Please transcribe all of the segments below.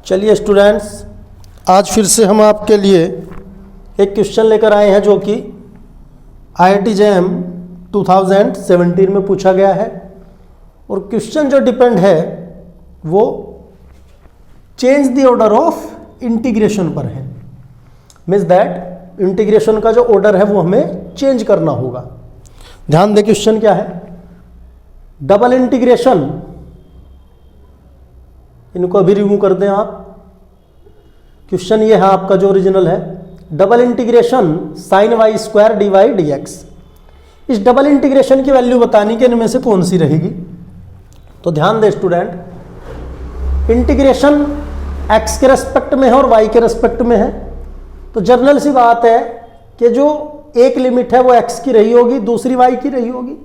चलिए स्टूडेंट्स, आज फिर से हम आपके लिए एक क्वेश्चन लेकर आए हैं जो कि IIT JEM 2017 में पूछा गया है। और क्वेश्चन जो डिपेंड है वो change the order of integration पर है। मीन्स दैट इंटीग्रेशन का जो ऑर्डर है वो हमें चेंज करना होगा। ध्यान दें क्वेश्चन क्या है। डबल इंटीग्रेशन, इनको अभी रिमूव कर दें आप। क्वेश्चन ये है आपका जो ओरिजिनल है, double integration sine Y square D Y D X. इस डबल इंटीग्रेशन की वैल्यू बतानी कि इनमें से कौन सी रहेगी। तो ध्यान दें स्टूडेंट, इंटीग्रेशन x के रेस्पेक्ट में है और y के रेस्पेक्ट में है। तो जनरल सी बात है कि जो एक लिमिट है वो x की रही होगी, दूसरी y की रही होगी।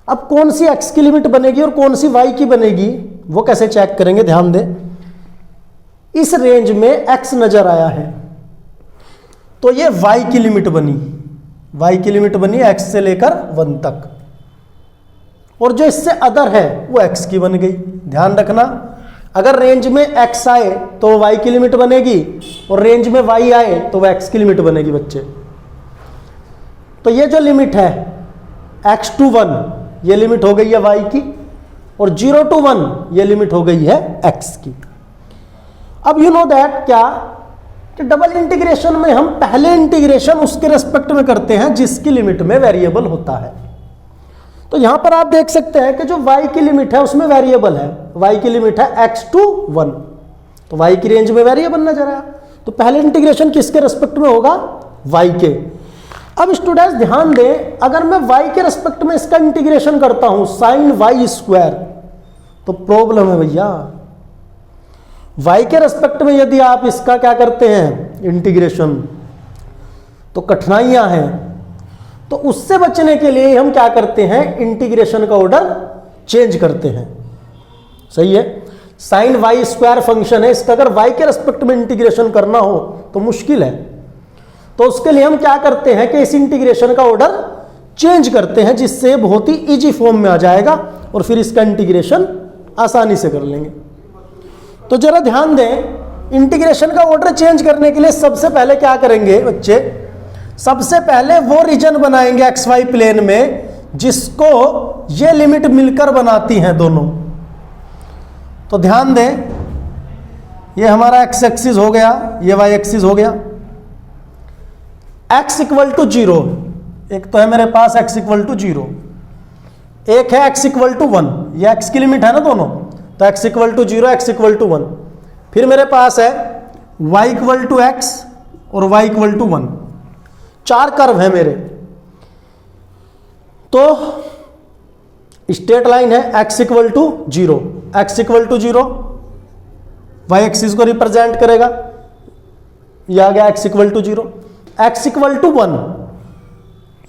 अब कौन सी x की लिमिट बनेगी और कौन सी y की बनेगी वो कैसे चेक करेंगे। ध्यान दें, इस रेंज में x नजर आया है तो ये y की लिमिट बनी, y की लिमिट बनी x से लेकर 1 तक, और जो इससे अदर है वो x की बन गई। ध्यान रखना, अगर रेंज में x आए तो y की लिमिट बनेगी और रेंज में y आए तो वह x की लिमिट बनेगी बच्चे। तो ये जो लिमिट है x to 1 ये लिमिट हो गई है y की, और 0 to 1 ये लिमिट हो गई है x की। अब यू नो दैट क्या कि डबल इंटीग्रेशन में हम पहले इंटीग्रेशन उसके रेस्पेक्ट में करते हैं जिसकी लिमिट में वेरिएबल होता है। तो यहां पर आप देख सकते हैं कि जो y की लिमिट है उसमें वेरिएबल है, y की लिमिट है x to 1, तो y की रेंज में वेरिएबल नजर आया। तो पहले इंटीग्रेशन किसके रेस्पेक्ट में होगा, y के। अब स्टूडेंट्स ध्यान दें, अगर मैं y के रेस्पेक्ट में इसका इंटीग्रेशन करता हूं साइन वाई स्क्वायर, तो प्रॉब्लम है भैया। y के रेस्पेक्ट में यदि आप इसका क्या करते हैं इंटीग्रेशन, तो कठिनाइयां हैं। तो उससे बचने के लिए हम क्या करते हैं, इंटीग्रेशन का ऑर्डर चेंज करते हैं। सही है, साइन वाई स्क्वायर फंक्शन है, इसका अगर y के रेस्पेक्ट में इंटीग्रेशन करना हो तो मुश्किल है। तो उसके लिए हम क्या करते हैं कि इस इंटीग्रेशन का ऑर्डर चेंज करते हैं, जिससे बहुत ही इजी फॉर्म में आ जाएगा और फिर इसका इंटीग्रेशन आसानी से कर लेंगे। तो जरा ध्यान दें, इंटीग्रेशन का ऑर्डर चेंज करने के लिए सबसे पहले क्या करेंगे बच्चे, सबसे पहले वो रीजन बनाएंगे XY प्लेन में जिसको ये लिमिट मिलकर बनाती हैं दोनों। तो ध्यान दें, ये हमारा x एक्सिस हो गया, ये y एक्सिस हो गया। x इक्वल टू 0, एक तो है मेरे पास x इक्वल टू 0, एक है x इक्वल टू 1, ये x की लिमिट है ना दोनों, तो x equal to 0, x equal to 1। फिर मेरे पास है y इक्वल टू x और y इक्वल टू 1। 4 कर्व है मेरे। तो स्ट्रेट लाइन है x equal to 0, x equal to 0 y axis को रिप्रेजेंट करेगा, ये आ गया x equal to 0। x equal to 1,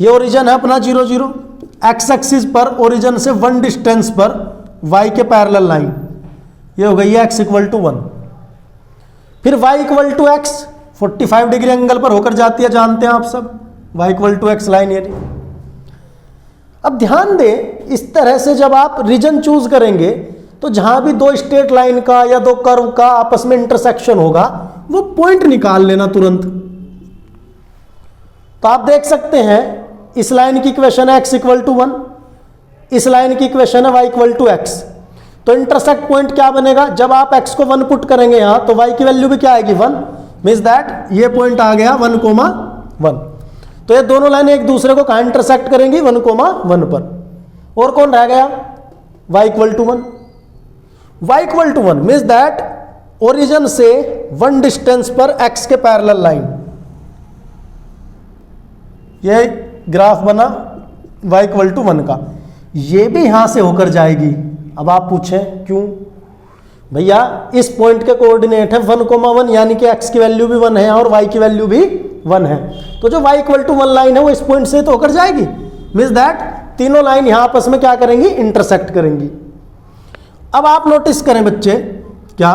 ये ओरिजिन है अपना 0 0, x एक्सिस पर ओरिजिन से 1 डिस्टेंस पर y के पैरेलल लाइन, ये हो गई है x इक्वल टू 1। फिर y equal to x 45 degree angle पर होकर जाती है, जानते हैं आप सब, y equal to x line ये। अब ध्यान दें, इस तरह से जब आप रीजन चूज करेंगे तो जहां भी दो स्ट्रेट लाइन का या दो कर्व का आपस में इंटरसेक्शन होगा वो पॉइंट निकाल लेना तुरंत। तो आप देख सकते हैं इस लाइन की इक्वेशन है x इक्वल टू 1, इस लाइन की इक्वेशन है y इक्वल टू x। तो इंटरसेक्ट पॉइंट क्या बनेगा, जब आप x को 1 पुट करेंगे यहां तो y की वैल्यू भी क्या आएगी 1, मींस दैट ये पॉइंट आ गया 1,1। तो ये दोनों लाइनें एक दूसरे को कहां इंटरसेक्ट करेंगी, 1,1 पर। और कौन रह गया, y equal to 1, y equal to 1 means that origin से 1 डिस्टेंस पर x के पैरेलल लाइन, ये ग्राफ बना y इक्वल टू 1 का, ये भी यहां से होकर जाएगी। अब आप पूछें क्यों, भैया इस पॉइंट के कोऑर्डिनेट है 1,1, यानी कि x की वैल्यू भी 1 है और y की वैल्यू भी 1 है। तो जो y इक्वल टू 1 लाइन है वो इस पॉइंट से तो होकर जाएगी, मींस दैट तीनों लाइन यहां आपस में क्या करेंगी, इंटरसेक्ट करेंगी। अब आप नोटिस करें बच्चे, क्या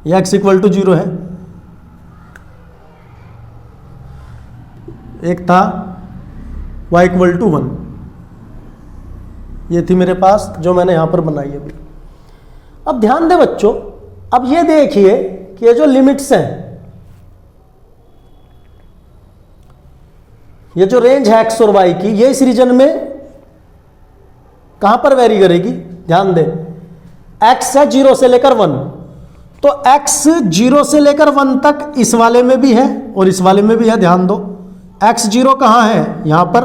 ये x इक्वल टू 0 है, एक था y इक्वल टू 1, ये थी मेरे पास जो मैंने यहां पर बनाई अभी। अब ध्यान दें बच्चों, अब ये देखिए कि ये जो लिमिट्स हैं, ये जो रेंज है एक्स और वाई की, ये इस रीजन में कहां पर वेरी करेगी? ध्यान दें, एक्स है 0 से लेकर 1, तो x 0 से लेकर 1 तक इस वाले में भी है और इस वाले में भी है। ध्यान दो, x 0 कहाँ है? यहाँ पर,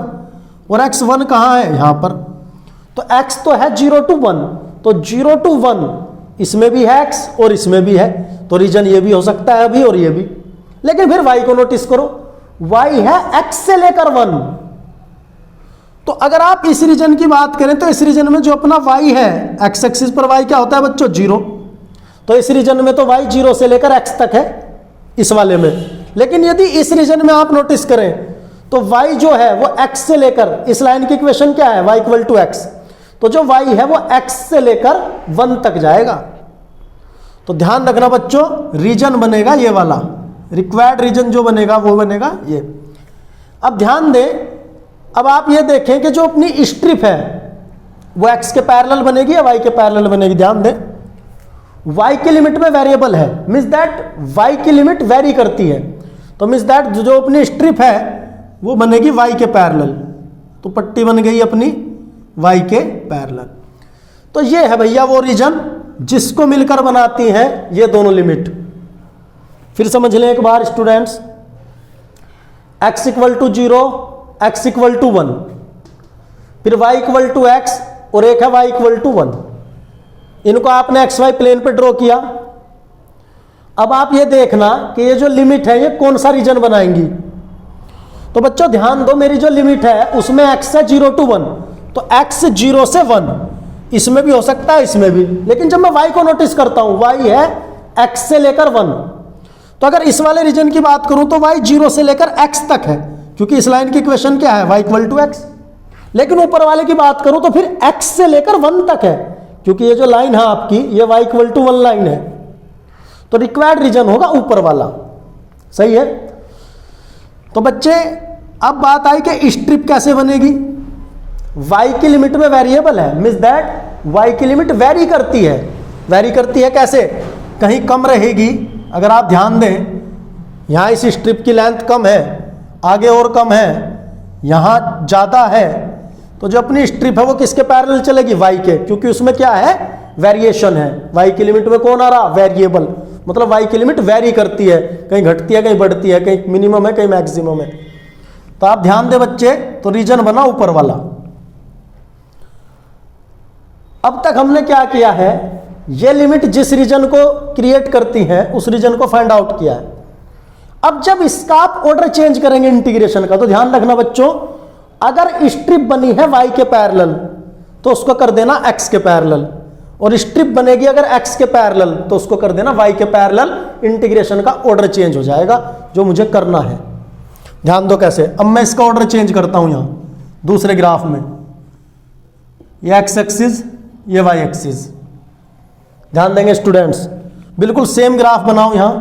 और x 1 कहाँ है? यहाँ पर। तो x तो है 0 to 1, तो 0 to 1 इसमें भी है x और इसमें भी है, तो रीजन ये भी हो सकता है अभी और ये भी। लेकिन फिर y को नोटिस करो, y है x से लेकर 1, तो अगर आप इस रीजन की बात करें तो इस रीजन में जो अपना y है, x एक्सिस पर y क्या होता है बच्चों? 0। तो इस रीजन में तो y 0 से लेकर x तक है इस वाले में। लेकिन यदि इस रीजन में आप नोटिस करें तो y जो है वो x से लेकर, इस लाइन की इक्वेशन क्या है? y इक्वल टू x, तो जो y है वो x से लेकर 1 तक जाएगा। तो ध्यान रखना बच्चों, रीजन बनेगा ये वाला, रिक्वायर्ड रीजन जो बनेगा वो बनेगा ये। अब ध्यान दें, अब आप ये देखें कि जो अपनी स्ट्रिप है वो x के पैरेलल बनेगी या y के पैरेलल बनेगी? ध्यान दें, y की लिमिट में वेरिएबल है, मींस दैट y की लिमिट वेरी करती है, तो मींस दैट जो अपनी स्ट्रिप है वो बनेगी y के पैरेलल, तो पट्टी बन गई अपनी y के पैरेलल। तो ये है भैया वो रीजन जिसको मिलकर बनाती हैं ये दोनों लिमिट। फिर समझ लें एक बार students, x equal to 0, x equal to 1, फिर y इक्वल टू x और एक है y इक्वल टू 1। इनको आपने एक्स वाई प्लेन पे ड्रॉ किया। अब आप ये देखना कि ये जो लिमिट है ये कौन सा रीजन बनाएंगी। तो बच्चों ध्यान दो, मेरी जो लिमिट है उसमें x है 0 to 1, तो x 0 से 1 इसमें भी हो सकता है इसमें भी। लेकिन जब मैं y को नोटिस करता हूं, y है x से लेकर 1, तो अगर इस वाले रीजन की बात करूं तो y 0 से लेकर x तक है, क्योंकि इस लाइन की इक्वेशन क्या है? y equal to x। लेकिन ऊपर वाले की बात करूं तो फिर x से लेकर 1 तक है, क्योंकि ये जो लाइन है आपकी ये y इक्वल टू 1 लाइन है, तो रिक्वायर्ड रीजन होगा ऊपर वाला। सही है। तो बच्चे अब बात आई कि स्ट्रिप कैसे बनेगी। y की लिमिट में वेरिएबल है, मींस दैट y की लिमिट वेरी करती है। वेरी करती है कैसे? कहीं कम रहेगी, अगर आप ध्यान दें यहाँ इस स्ट्रिप की लेंथ कम है, आगे और कम है, यहाँ ज़्यादा है, तो जो अपनी स्ट्रिप है वो किसके पैरेलल चलेगी? y के, क्योंकि उसमें क्या है? वेरिएशन है। y की लिमिट में कौन आ रहा? वेरिएबल, मतलब y की लिमिट वेरी करती है, कहीं घटती है कहीं बढ़ती है, कहीं मिनिमम है कहीं मैक्सिमम है। तो आप ध्यान दें बच्चे, तो रीजन बना ऊपर वाला। अब तक हमने क्या किया है, ये लिमिट जिस रीजन को क्रिएट करती है उस रीजन को फाइंड आउट किया है। अब जब इसका आप ऑर्डर चेंज करेंगे इंटीग्रेशन का, तो ध्यान रखना बच्चों, अगर स्ट्रिप बनी है y के पैरेलल तो उसको कर देना x के पैरेलल, और स्ट्रिप बनेगी अगर x के पैरेलल तो उसको कर देना y के पैरेलल। इंटीग्रेशन का ऑर्डर चेंज हो जाएगा जो मुझे करना है। ध्यान दो कैसे। अब मैं इसका ऑर्डर चेंज करता हूं यहां दूसरे ग्राफ में, ये x एक्सिस ये y एक्सिस। ध्यान देंगे स्टूडेंट्स, बिल्कुल सेम ग्राफ बनाओ यहां,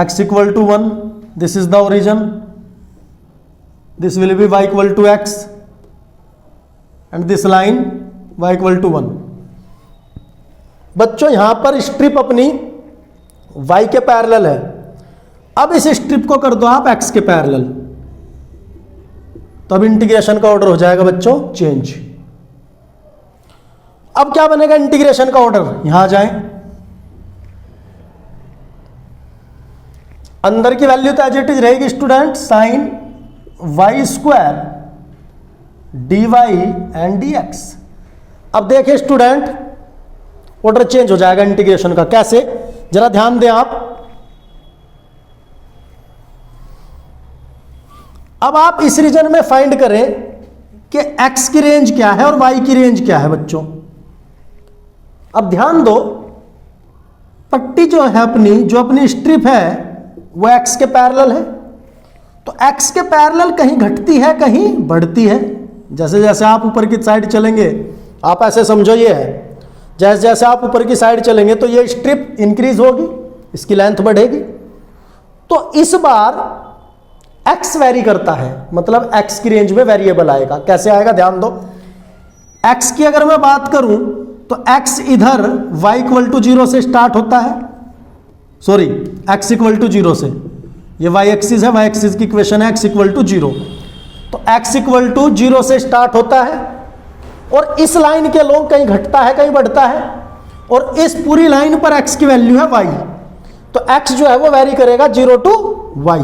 x equal to 1, this is the origin, this will be y equal to x and this line y equal to 1। बच्चों यहां पर स्ट्रिप अपनी y के पैरेलल है। अब इस स्ट्रिप को कर दो आप x के पैरेलल, तो अब इंटीग्रेशन का ऑर्डर हो जाएगा बच्चों चेंज। अब क्या बनेगा इंटीग्रेशन का ऑर्डर? यहां जाएं, अंदर की वैल्यू तो एज इट इज रहेगी student, sine y square dy and dx। अब देखिए स्टूडेंट, ऑर्डर चेंज हो जाएगा इंटीग्रेशन का। कैसे? जरा ध्यान दें आप। अब आप इस रीजन में फाइंड करें कि x की रेंज क्या है और y की रेंज क्या है बच्चों। अब ध्यान दो, पट्टी जो है अपनी, जो अपनी स्ट्रिप है वो x के पैरेलल है, तो x के पैरेलल कहीं घटती है कहीं बढ़ती है। जैसे जैसे आप ऊपर की साइड चलेंगे, आप ऐसे समझो ये है, जैसे जैसे आप ऊपर की साइड चलेंगे तो ये स्ट्रिप इंक्रीज होगी, इसकी लेंथ बढ़ेगी। तो इस बार x वेरी करता है, मतलब x की रेंज में वेरिएबल आएगा। कैसे आएगा? ध्यान दो, x की अगर मैं बात करूं तो x इधर y इक्वल टू 0 से स्टार्ट होता है, सॉरी x इक्वल टू 0 से, ये y एक्सिस है, y एक्सिस की इक्वेशन है x इक्वल टू 0, तो x इक्वल टू 0 से स्टार्ट होता है और इस लाइन के लोग कहीं घटता है कहीं बढ़ता है, और इस पूरी लाइन पर x की वैल्यू है y, तो x जो है वो वेरी करेगा 0 टू y।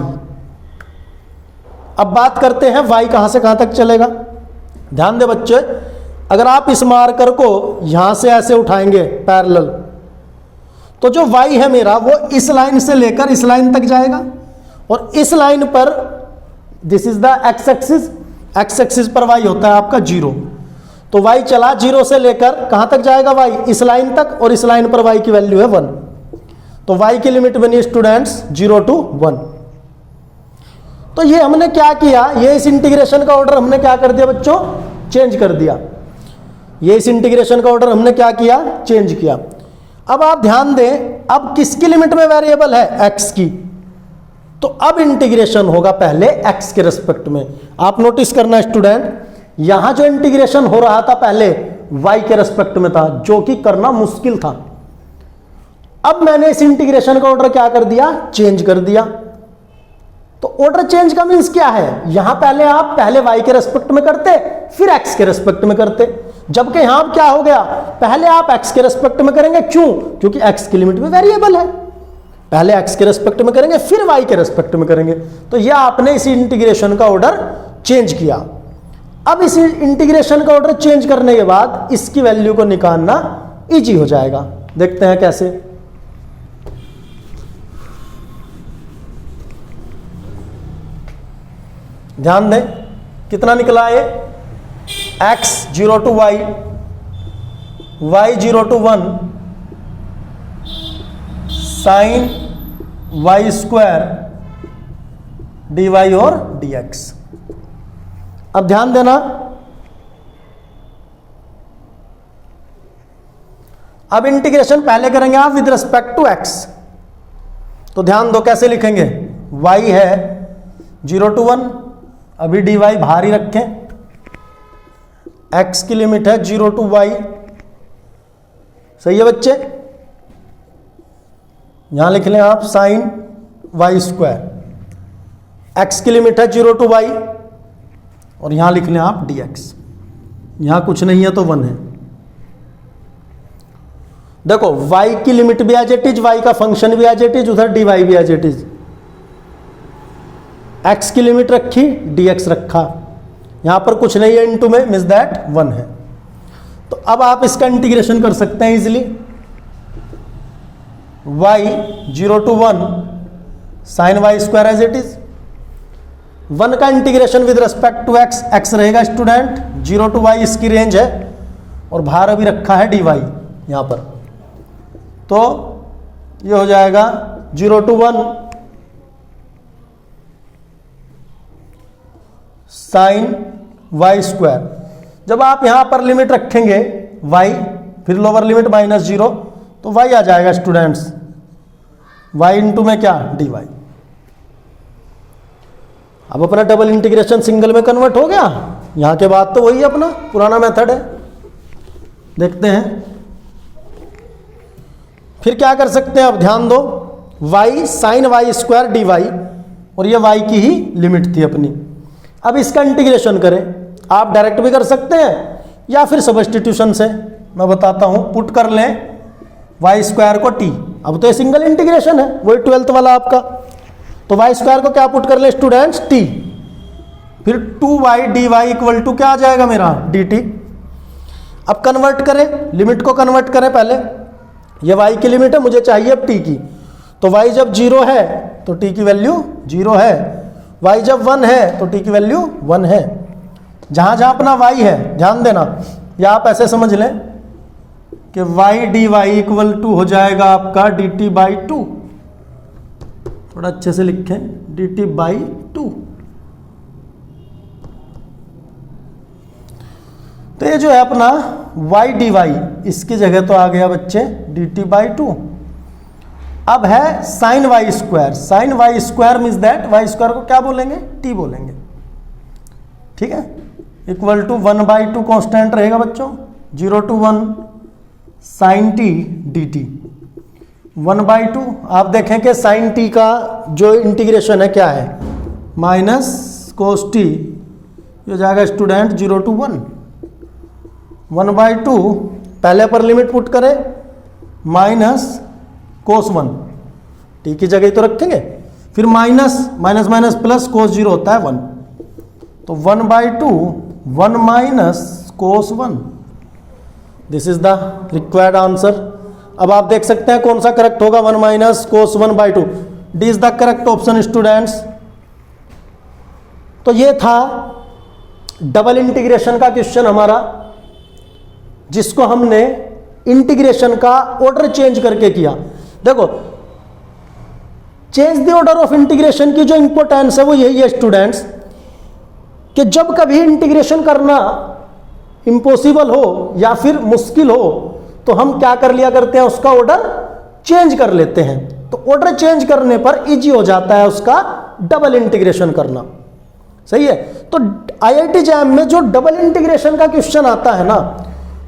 अब बात करते हैं y कहां से कहां तक चलेगा। ध्यान दे बच्चे, अगर आप इस मार्कर को यहां से ऐसे उठाएंगे पैरेलल, तो जो y है मेरा वो इस लाइन से लेकर इस लाइन तक जाएगा, और इस लाइन पर this is the x axis, x axis पर y होता है आपका 0, तो y चला 0 से लेकर कहां तक जाएगा y, इस लाइन तक, और इस लाइन पर y की वैल्यू है 1, तो y की लिमिट बनी स्टूडेंट्स 0 टू 1। तो ये हमने क्या किया, ये इस इंटीग्रेशन का ऑर्डर हमने क्या कर दिया बच्चों, चेंज कर दिया। ये इस इंटीग्रेशन का ऑर्डर हमने क्या किया, चेंज किया। अब आप ध्यान दें, अब किसकी लिमिट में वेरिएबल है, x की, तो अब इंटीग्रेशन होगा पहले x के रेस्पेक्ट में। आप नोटिस करना स्टूडेंट, यहां जो इंटीग्रेशन हो रहा था पहले y के रेस्पेक्ट में था, जो कि करना मुश्किल था। अब मैंने इस इंटीग्रेशन का ऑर्डर क्या कर दिया, चेंज कर दिया। तो ऑर्डर चेंज का मीन्स क्या है, यहां पहले आप पहले y के रेस्पेक्ट में करते फिर x के रेस्पेक्ट में करते, जबकि यहां क्या हो गया, पहले आप x के रेस्पेक्ट में करेंगे, क्यों, क्योंकि x की लिमिट में वेरिएबल है, पहले x के रेस्पेक्ट में करेंगे फिर y के रेस्पेक्ट में करेंगे। तो यह आपने इस इंटीग्रेशन का ऑर्डर चेंज किया। अब इस इंटीग्रेशन का ऑर्डर चेंज करने के बाद इसकी वैल्यू को निकालना इजी हो जाएगा। देखते हैं कैसे। ध्यान दें, कितना निकला ये, x 0 to y, y 0 to 1, sine y square dy और dx। अब ध्यान देना, अब इंटीग्रेशन पहले करेंगे आप विद रिस्पेक्ट टू x, तो ध्यान दो कैसे लिखेंगे, y है 0 टू 1, अभी dy बाहर ही रखें, x की लिमिट है 0 टू y, सही है बच्चे, यहां लिख लें आप साइन y स्क्वायर, x की लिमिट है 0 टू y, और यहां लिख लें आप dx, यहां कुछ नहीं है तो 1 है। देखो y की लिमिट भी एज इट इज, y का फंक्शन भी एज इट इज, उधर dy भी एज इट इज, x की लिमिट रखी dx रखा, यहां पर कुछ नहीं है इनटू में, मींस दैट 1 है। तो अब आप इसका इंटीग्रेशन कर सकते हैं easily, y 0 to 1 sine y square as it is, 1 का integration with respect to x, x रहेगा स्टूडेंट 0 टू y, इसकी रेंज है, और बाहर अभी रखा है dy यहां पर, तो ये हो जाएगा 0 टू 1 साइन y स्क्वायर। जब आप यहां पर लिमिट रखेंगे y, फिर लोअर लिमिट -0, तो y आ जाएगा स्टूडेंट्स y इंटू में क्या, dy। अब अपना डबल इंटीग्रेशन सिंगल में कन्वर्ट हो गया, यहां के बाद तो वही अपना पुराना मेथड है। देखते हैं फिर क्या कर सकते हैं। अब ध्यान दो, y sine y square dy, और ये y की ही लिमिट थी अपनी। अब इसका इंटीग्रेशन करें, आप डायरेक्ट भी कर सकते हैं या फिर सब्स्टिट्यूशन से, मैं बताता हूं। पुट कर लें y स्क्वायर को t, अब तो ये सिंगल इंटीग्रेशन है, वही 12th वाला आपका, तो y स्क्वायर को क्या पुट कर लें स्टूडेंट्स, t, फिर 2y dy इक्वल टू क्या आ जाएगा मेरा, dt। अब कन्वर्ट करें, लिमिट को कन्वर्ट करें पहले, ये y की लिमिट है, मुझे चाहिए अब t की, तो y जब 0 है तो t की वैल्यू 0 है, y जब 1 है तो t की वैल्यू 1 है। जहां जहां अपना y है ध्यान देना, या आप ऐसे समझ लें कि y dy इक्वल टू हो जाएगा आपका dt बाई 2, थोड़ा अच्छे से लिखें dt बाई 2। तो ये जो है अपना y dy, इसकी जगह तो आ गया बच्चे dt बाई 2। अब है sine y square, sine y square means that y square को क्या बोलेंगे, t बोलेंगे, ठीक है, इक्वल टू 1/2 कांस्टेंट रहेगा बच्चों, 0 to 1 sine T D T 1/2। आप देखें कि साइन टी का जो इंटीग्रेशन है क्या है, माइनस कोस टी, ये हो जाएगा स्टूडेंट 0 to 1, 1/2 पहले पर लिमिट पुट करें माइनस कोस 1, टी की जगह तो रखेंगे, फिर minus minus minus plus cos 0 होता है 1, तो 1/2 1 minus cos 1, this is the required answer. अब आप देख सकते हैं कौन सा करेक्ट होगा, 1 minus cos 1/2, D is the correct option students. तो ये था डबल इंटीग्रेशन का क्वेश्चन हमारा, जिसको हमने इंटीग्रेशन का ऑर्डर चेंज करके किया। देखो change the order of integration की जो इंपॉर्टेंस है वो यही है स्टूडेंट्स, कि जब कभी इंटीग्रेशन करना इम्पॉसिबल हो या फिर मुश्किल हो तो हम क्या कर लिया करते हैं, उसका ऑर्डर चेंज कर लेते हैं। तो ऑर्डर चेंज करने पर इजी हो जाता है उसका डबल इंटीग्रेशन करना, सही है। तो आईआईटी जैम में जो डबल इंटीग्रेशन का क्वेश्चन आता है ना,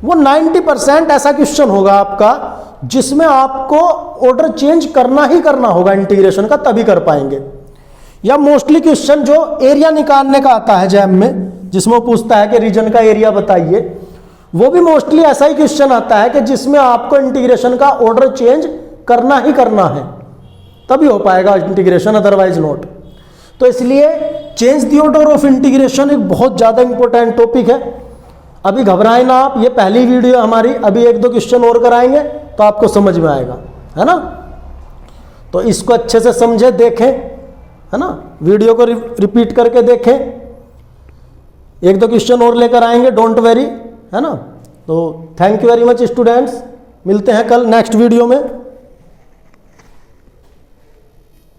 वो 90% ऐसा क्वेश्चन होगा आपका जिसमें आपको ऑर्डर चेंज करना ही करना होगा इंटीग्रेशन का, तभी कर पाएंगे। या मोस्टली क्वेश्चन जो एरिया निकालने का आता है जैम में, जिसमें वो पूछता है कि रीजन का एरिया बताइए, वो भी मोस्टली ऐसा ही क्वेश्चन आता है कि जिसमें आपको इंटीग्रेशन का ऑर्डर चेंज करना ही करना है, तभी हो पाएगा इंटीग्रेशन, अदरवाइज नॉट। तो इसलिए change the order of integration एक बहुत ज़्यादा इंपॉर्टेंट टॉपिक है। अभी घबराएं ना आप, ये पहली वीडियो हमारी, अभी 1-2 क्वेश्चन और कराएंगे तो आपको समझ में आएगा, है ना। तो इसको अच्छे से समझे, देखें, है ना, वीडियो को रिपीट करके देखें, 1-2 क्वेश्चन और लेकर आएंगे, डोंट वेरी, है ना। तो thank you very much students, मिलते हैं कल नेक्स्ट वीडियो में।